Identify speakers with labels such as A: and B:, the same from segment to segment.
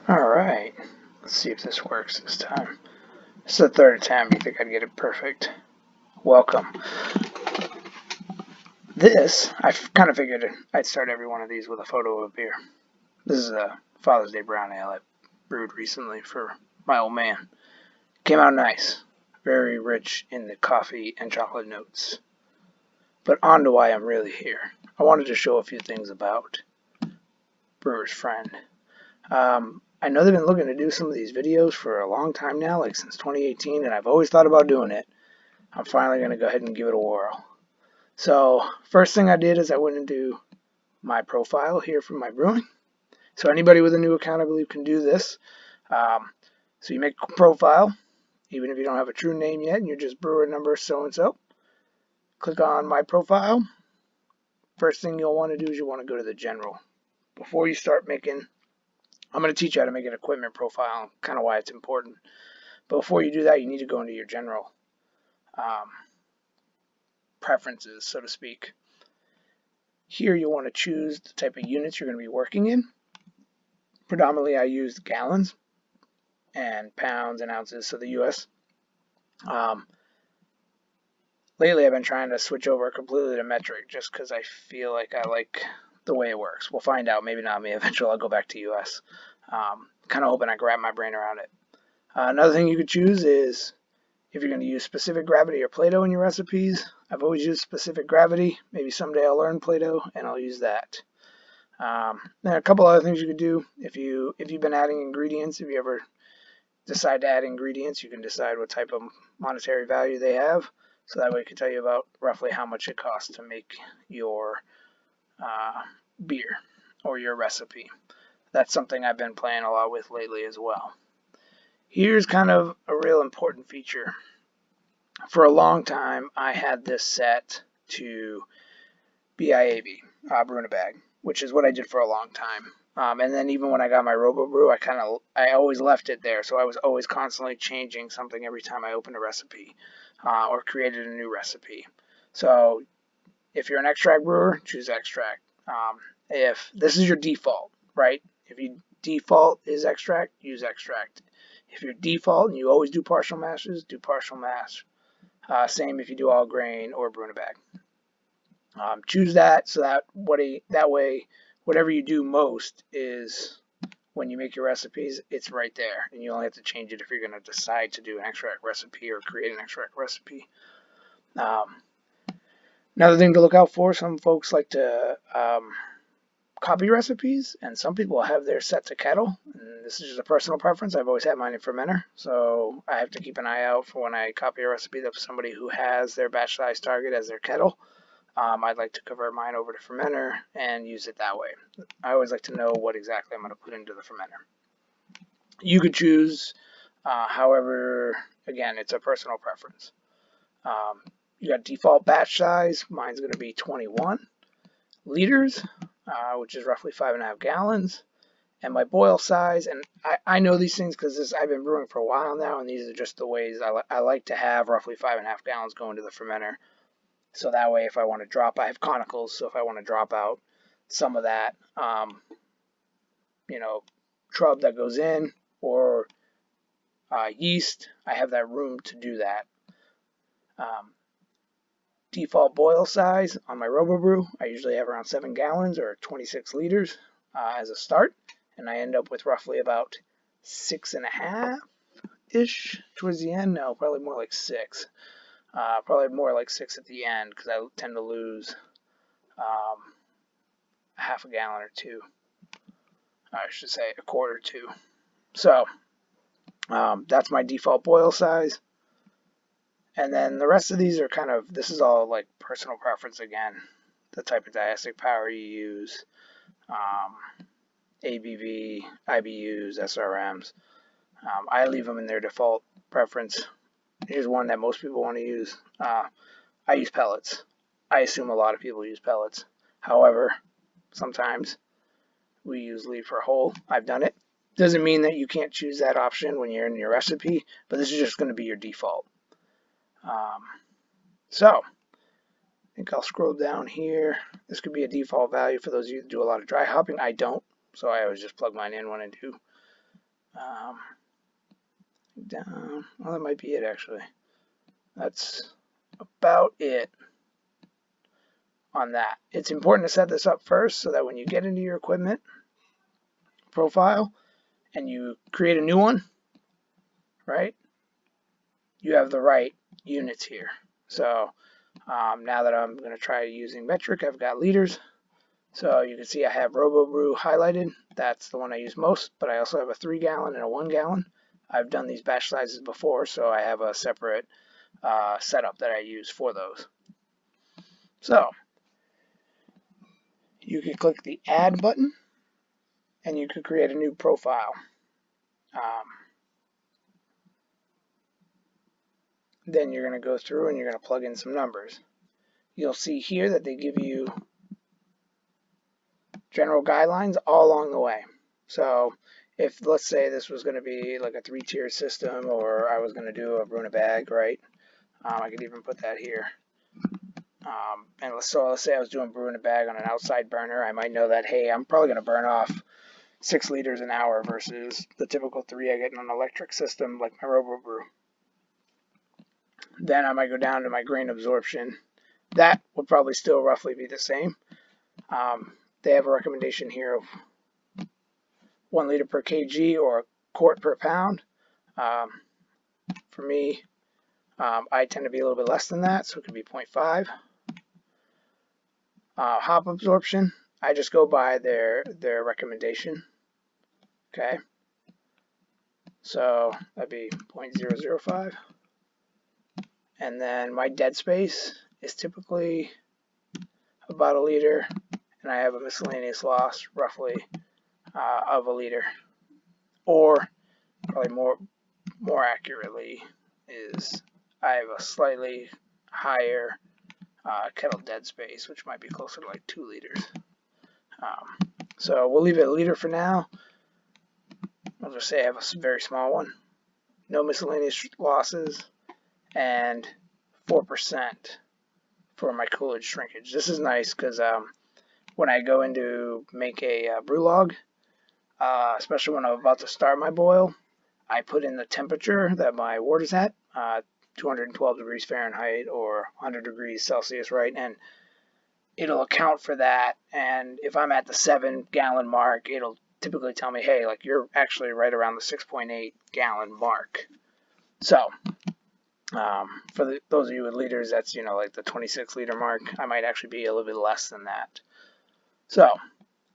A: Alright, let's see if this works this time. This is the third attempt. You think I'd get it perfect? Welcome. This, I kind of figured I'd start every one of these with a photo of a beer. This is a Father's Day brown ale I brewed recently for my old man. Came out nice. Very rich in the coffee and chocolate notes. But on to why I'm really here. I wanted to show a few things about Brewer's Friend. I know they've been looking to do some of these videos for a long time now, like since 2018, and I've always thought about doing it. I'm finally going to go ahead and give it a whirl. So, first thing I did is I went into my profile here for my brewing. So anybody with a new account, I believe, can do this. So you make a profile, even if you don't have a true name yet, and you're just brewer number so-and-so. Click on my profile. First thing you'll want to do is you want to go to the general. Before you start making, I'm going to teach you how to make an equipment profile, kind of why it's important. But before you do that, you need to go into your general preferences, so to speak. Here you'll want to choose the type of units you're going to be working in. Predominantly I used gallons and pounds and ounces, so the US. Lately I've been trying to switch over completely to metric just because I feel like I like the way it works. We'll find out, maybe not me. Eventually I'll go back to US. Kind of hoping I can wrap my brain around it. Another thing you could choose is if you're going to use specific gravity or Plato in your recipes. I've always used specific gravity. Maybe someday I'll learn Plato and I'll use that. Then a couple other things you could do if you've been adding ingredients. If you ever decide to add ingredients, you can decide what type of monetary value they have. So that way it can tell you about roughly how much it costs to make your beer or your recipe. That's something I've been playing a lot with lately as well. Here's kind of a real important feature. For a long time, I had this set to BIAB, brew in a bag, which is what I did for a long time. And then even when I got my RoboBrew, I always left it there. So I was always constantly changing something every time I opened a recipe or created a new recipe. So if you're an extract brewer, choose extract. If this is your default, right? If your default is extract, use extract. If your default and you always do partial mashes, do partial mash. Same if you do all grain or brew in a bag. Choose that so that way whatever you do most is when you make your recipes, it's right there, and you only have to change it if you're going to decide to do an extract recipe or create an extract recipe. Another thing to look out for, some folks like to copy recipes, and some people have theirs set to kettle. And this is just a personal preference. I've always had mine in fermenter, so I have to keep an eye out for when I copy a recipe that somebody who has their batch size target as their kettle. I'd like to convert mine over to fermenter and use it that way. I always like to know what exactly I'm going to put into the fermenter. You could choose, however, again, it's a personal preference. You got default batch size. Mine's going to be 21 liters, which is roughly 5.5 gallons. And my boil size, and I know these things because I've been brewing for a while now, and these are just the ways I like to have roughly 5.5 gallons go into the fermenter. So that way, if I want to drop, I have conicals, so if I want to drop out some of that, trub that goes in, or yeast, I have that room to do that. Default boil size on my RoboBrew, I usually have around 7 gallons or 26 liters as a start, and I end up with roughly about 6.5-ish towards the end. No, probably more like 6. Probably more like 6 at the end because I tend to lose half a gallon or 2. I should say a quarter or 2. So that's my default boil size. And then the rest of these are this is all like personal preference again. The type of diastatic power you use, ABV, IBUs, SRMs. I leave them in their default preference. Here's one that most people want to use. I use pellets. I assume a lot of people use pellets. However, sometimes we use lead for whole. I've done it. Doesn't mean that you can't choose that option when you're in your recipe, but this is just going to be your default. So, I think I'll scroll down here. This could be a default value for those of you that do a lot of dry hopping. I don't, so I always just plug mine in when I do Down. Well, that might be it actually. That's about it on that. It's important to set this up first so that when you get into your equipment profile and you create a new one, right, you have the right units here. So now that I'm going to try using metric, I've got liters. So you can see I have brew highlighted. That's the one I use most, but I also have a 3 gallon and a 1 gallon. I've done these batch sizes before, so I have a separate setup that I use for those. So you can click the add button and you can create a new profile. Then you're going to go through and you're going to plug in some numbers. You'll see here that they give you general guidelines all along the way. So if, let's say, this was going to be like a 3-tier system, or I was going to do a brew in a bag, right? I could even put that here. And let's say I was doing brew in a bag on an outside burner. I might know that, hey, I'm probably going to burn off 6 liters an hour versus the typical 3 I get in an electric system like my brew. Then I might go down to my grain absorption. That would probably still roughly be the same. They have a recommendation here of 1 liter per kg or a quart per pound. For me, I tend to be a little bit less than that, so it could be 0.5. Hop absorption, I just go by their recommendation. Okay, so that'd be 0.005. And then my dead space is typically about 1 liter, and I have a miscellaneous loss roughly of 1 liter, or probably more accurately is I have a slightly higher kettle dead space, which might be closer to like 2 liters. So we'll leave it 1 liter for now. I'll just say I have a very small one, no miscellaneous losses, and 4% for my coolage shrinkage. This is nice because when I go in to make a brew log, especially when I'm about to start my boil, I put in the temperature that my wort is at, 212 degrees Fahrenheit or 100 degrees Celsius, right? And it'll account for that. And if I'm at the 7 gallon mark, it'll typically tell me, hey, like you're actually right around the 6.8 gallon mark. So for those of you with liters, that's, like the 26 liter mark. I might actually be a little bit less than that. So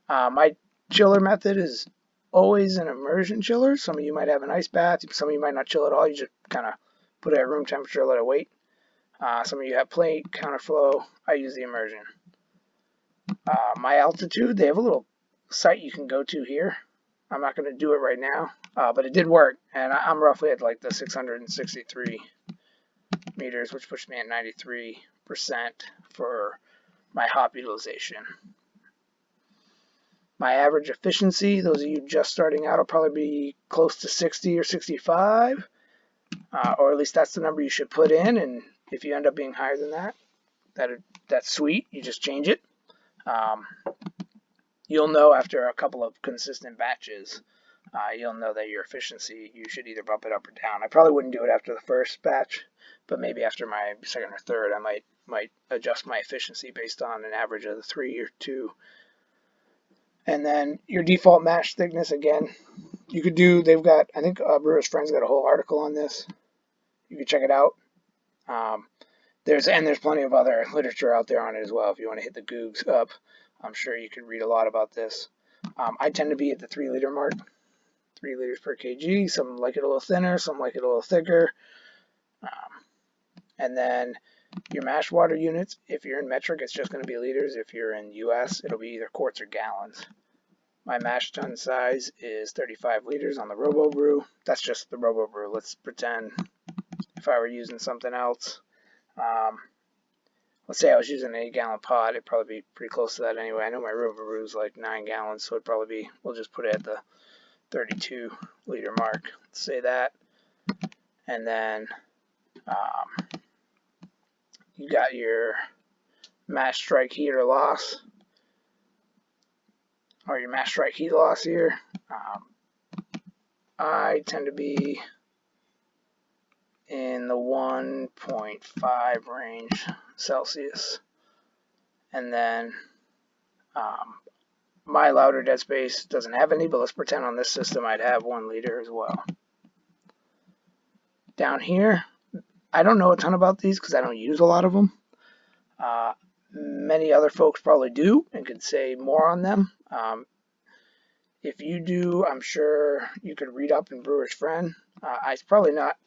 A: my chiller method is always an immersion chiller. Some of you might have an ice bath. Some of you might not chill at all. You just kind of put it at room temperature, let it wait. Some of you have plate, counterflow. I use the immersion. My altitude, they have a little site you can go to here. I'm not going to do it right now, but it did work. And I'm roughly at like the 663 meters, which pushed me at 93% for my hop utilization. My average efficiency, those of you just starting out, will probably be close to 60 or 65, or at least that's the number you should put in. And if you end up being higher than that, that's sweet. You just change it. You'll know after a couple of consistent batches, you'll know that your efficiency, you should either bump it up or down. I probably wouldn't do it after the first batch, but maybe after my second or third, I might adjust my efficiency based on an average of the 3 or 2. And then your default mash thickness, again, you could do, they've got, I think Brewer'sFriend's got a whole article on this. You can check it out. There's plenty of other literature out there on it as well. If you want to hit the Googs up, I'm sure you could read a lot about this. I tend to be at the 3 liter mark, 3 liters per kg. Some like it a little thinner, some like it a little thicker. And then your mash water units, if you're in metric, it's just going to be liters. If you're in US, it'll be either quarts or gallons. My mash tun size is 35 liters on the brew. That's just the brew. Let's pretend if I were using something else. Let's say I was using an 8 gallon pot, it'd probably be pretty close to that anyway. I know my brew is like 9 gallons, so it'd probably be, we'll just put it at the 32 liter mark. Let's say that. And then you got your mash strike heat or loss, or your mash strike heat loss here. I tend to be in the 1.5 range Celsius. And then my louder dead space doesn't have any, but let's pretend on this system I'd have 1 liter as well. Down here, I don't know a ton about these because I don't use a lot of them. Many other folks probably do and could say more on them. If you do, I'm sure you could read up in Brewer's Friend. It's probably not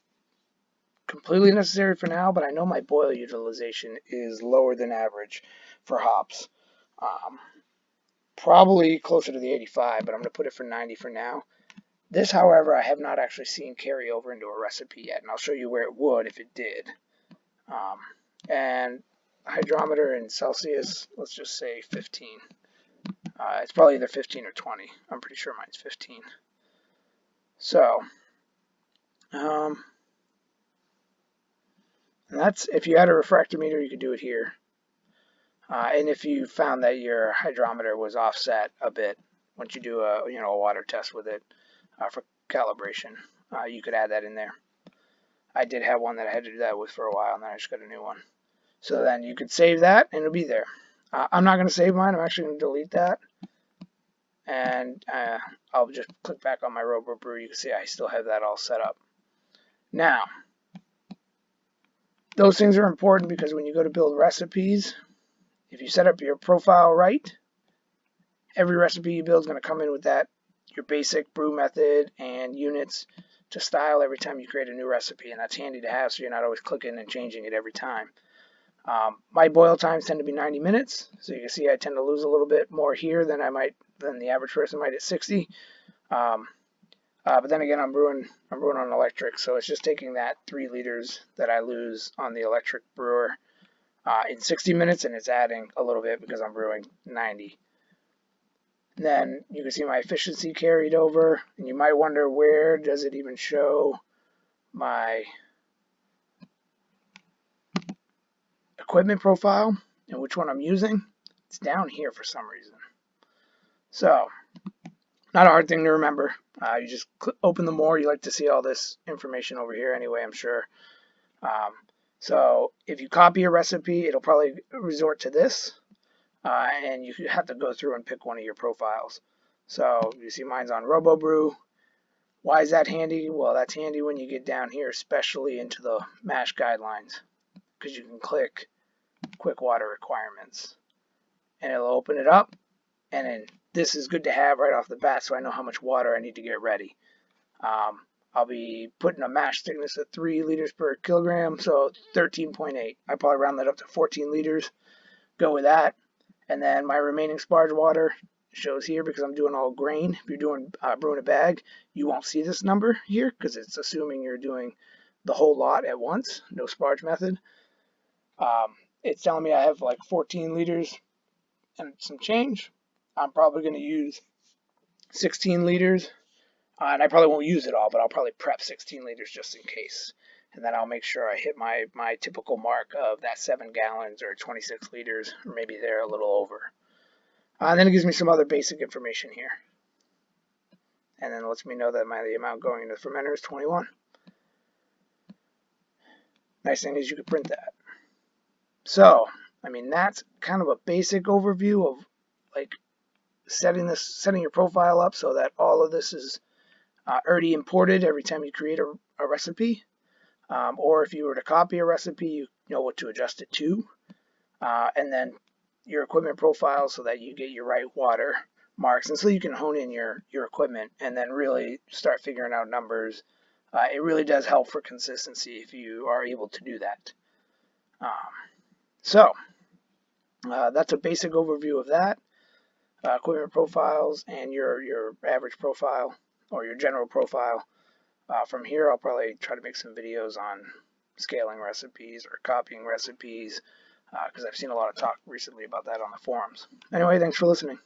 A: completely necessary for now, but I know my boil utilization is lower than average for hops. Probably closer to the 85, but I'm going to put it for 90 for now. This, however, I have not actually seen carry over into a recipe yet, and I'll show you where it would if it did. And hydrometer in Celsius, let's just say 15. It's probably either 15 or 20. I'm pretty sure mine's 15. So, and that's, if you had a refractometer, you could do it here. And if you found that your hydrometer was offset a bit, once you do a water test with it for calibration, you could add that in there. I did have one that I had to do that with for a while, and then I just got a new one. So then you could save that, and it'll be there. I'm not going to save mine. I'm actually going to delete that. And I'll just click back on my RoboBrew. You can see I still have that all set up. Now, those things are important because when you go to build recipes, if you set up your profile right, every recipe you build is going to come in with that, your basic brew method and units to style every time you create a new recipe. And that's handy to have so you're not always clicking and changing it every time. My boil times tend to be 90 minutes, so you can see I tend to lose a little bit more here than the average person might at 60. But then again, I'm brewing on electric, so it's just taking that 3 liters that I lose on the electric brewer in 60 minutes, and it's adding a little bit because I'm brewing 90. And then you can see my efficiency carried over, and you might wonder, where does it even show my equipment profile and which one I'm using? It's down here for some reason. So, not a hard thing to remember. You just open the more. You like to see all this information over here anyway, I'm sure. So if you copy a recipe, it'll probably resort to this. And you have to go through and pick one of your profiles. So you see mine's on RoboBrew. Why is that handy? Well, that's handy when you get down here, especially into the MASH guidelines, because you can click quick water requirements. And it'll open it up, and then this is good to have right off the bat so I know how much water I need to get ready. I'll be putting a mash thickness of 3 liters per kilogram, so 13.8. I probably round that up to 14 liters. Go with that. And then my remaining sparge water shows here because I'm doing all grain. If you're doing brewing a bag, you won't see this number here because it's assuming you're doing the whole lot at once. No sparge method. It's telling me I have like 14 liters and some change. I'm probably going to use 16 liters. And I probably won't use it all, but I'll probably prep 16 liters just in case. And then I'll make sure I hit my typical mark of that 7 gallons or 26 liters, or maybe they're a little over. And then it gives me some other basic information here. And then it lets me know that the amount going into the fermenter is 21. Nice thing is you can print that. So, I mean, that's kind of a basic overview of like setting your profile up so that all of this is already imported every time you create a recipe. Or if you were to copy a recipe, you know what to adjust it to. And then your equipment profile so that you get your right water marks. And so you can hone in your equipment and then really start figuring out numbers. It really does help for consistency if you are able to do that. So that's a basic overview of that. Equipment profiles and your average profile or your general profile. From here, I'll probably try to make some videos on scaling recipes or copying recipes because I've seen a lot of talk recently about that on the forums. Anyway, thanks for listening.